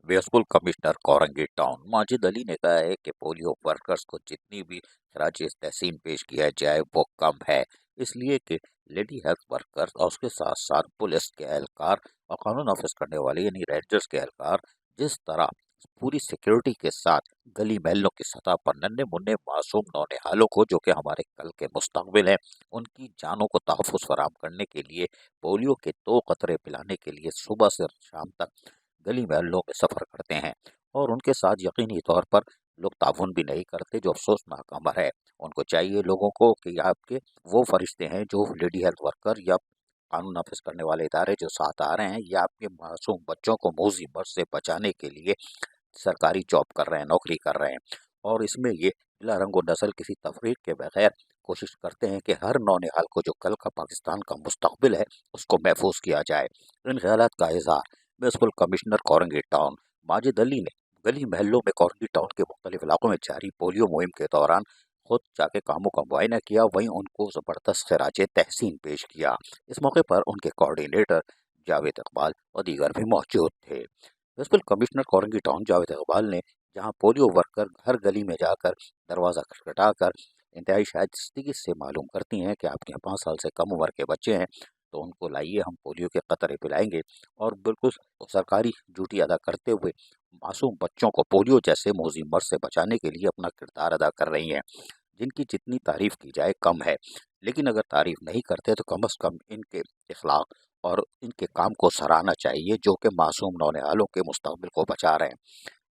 Municipal commissioner Korangi town Majid Ali ने कहा है कि पोलियो वर्कर्स को जितनी भी खराज तहसीन पेश किया जाए वो कम है, इसलिए कि लेडी हेल्थ वर्कर्स और उसके साथ साथ पुलिस के एहलकार और कानून ऑफिस करने वाले यानी रेंजर्स के एहलकार जिस तरह पूरी सिक्योरिटी के साथ गली महलों की सतह पर नन्हे मुन्ने मासूम नौनिहालों को जो कि हमारे कल के मुस्तकबिल हैं उनकी जानों को तहफ़्फ़ुज़ फराहम करने के लिए पोलियो के 2 कतरे पिलाने के लिए सुबह से शाम तक गली महल्लों में सफ़र करते हैं और उनके साथ यकीनी तौर पर लोग ताउन भी नहीं करते, जो अफसोसनाक अमर है। उनको चाहिए लोगों को कि आपके वो फरिश्ते हैं जो लेडी हेल्थ वर्कर या कानून नाफिज करने वाले इदारे जो साथ आ रहे हैं या आपके मासूम बच्चों को मौजी मर्ज से बचाने के लिए सरकारी जॉब कर रहे हैं, नौकरी कर रहे हैं और इसमें ये बिला रंग व नस्ल किसी तफरीक के बगैर कोशिश करते हैं कि हर नौनिहाल को जो कल का पाकिस्तान का मुस्तकबिल है उसको महफूज किया जाए। इन ख्यालात का इजहार municipal commissioner Korangi town Majid Ali ने गली महलों में कोरंगी टाउन के मुख्तलिफ इलाकों में जारी पोलियो मुहिम के दौरान खुद जाके कामों का मुआयना किया, वहीं उनको ज़बरदस्त खराज तहसीन पेश किया। इस मौके पर उनके कोऑर्डिनेटर जावेद इकबाल और दीगर भी मौजूद थे। Municipal commissioner Korangi town Javed Iqbal ने जहां पोलियो वर्कर हर गली में जाकर दरवाज़ा खटखटाकर इंतहाई शाइस्तगी से मालूम करती हैं कि आपके यहाँ 5 साल से कम उम्र के बच्चे हैं तो उनको लाइए हम पोलियो के कतरे पिलाएंगे और बिल्कुल सरकारी ड्यूटी अदा करते हुए मासूम बच्चों को पोलियो जैसे मौजी मर्ज से बचाने के लिए अपना किरदार अदा कर रही हैं, जिनकी जितनी तारीफ़ की जाए कम है। लेकिन अगर तारीफ़ नहीं करते तो कम अज़ कम इनके इखलाक और इनके काम को सराहना चाहिए जो कि मासूम नौनिहालों के मुस्तकबिल को बचा रहे हैं।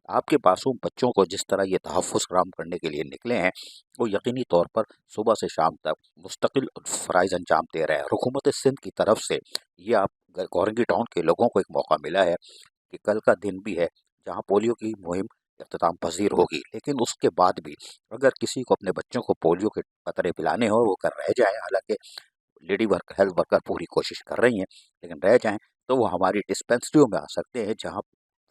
आपके मासूम बच्चों को जिस तरह ये तहफ़्फ़ुज़ फराहम करने के लिए निकले हैं वो यकीनी तौर पर सुबह से शाम तक मुस्तकिल फ़राइज़ अंजाम दे रहे हैं। हुकूमत सिंध की तरफ से ये आप कोरंगी टाउन के लोगों को एक मौका मिला है कि कल का दिन भी है जहाँ पोलियो की मुहिम इख्तिताम पज़ीर होगी, लेकिन उसके बाद भी अगर किसी को अपने बच्चों को पोलियो के कतरे पिलाने हो वो कर रह जाएँ, हालाँकि लेडी वर्क हेल्थ वर्कर पूरी कोशिश कर रही हैं, लेकिन रह जाएँ तो वो हमारी डिस्पेंसरियों में आ सकते हैं जहाँ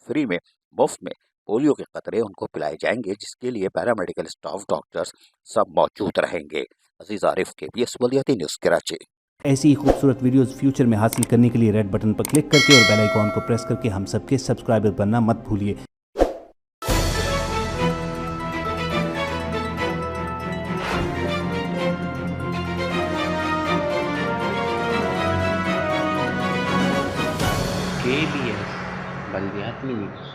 फ्री में मुफ्त में पोलियो के कतरे उनको पिलाए जाएंगे, जिसके लिए पैरामेडिकल स्टाफ डॉक्टर्स सब मौजूद रहेंगे। अजीज़ आरिफ KBS बलियाती न्यूज़ कराची। ऐसी ही खूबसूरत वीडियोस फ्यूचर में हासिल करने के लिए रेड बटन पर क्लिक करके और बेल आइकॉन को प्रेस करके हम सबके सब्सक्राइबर बनना मत भूलिए। KBS बलियाती न्यूज़।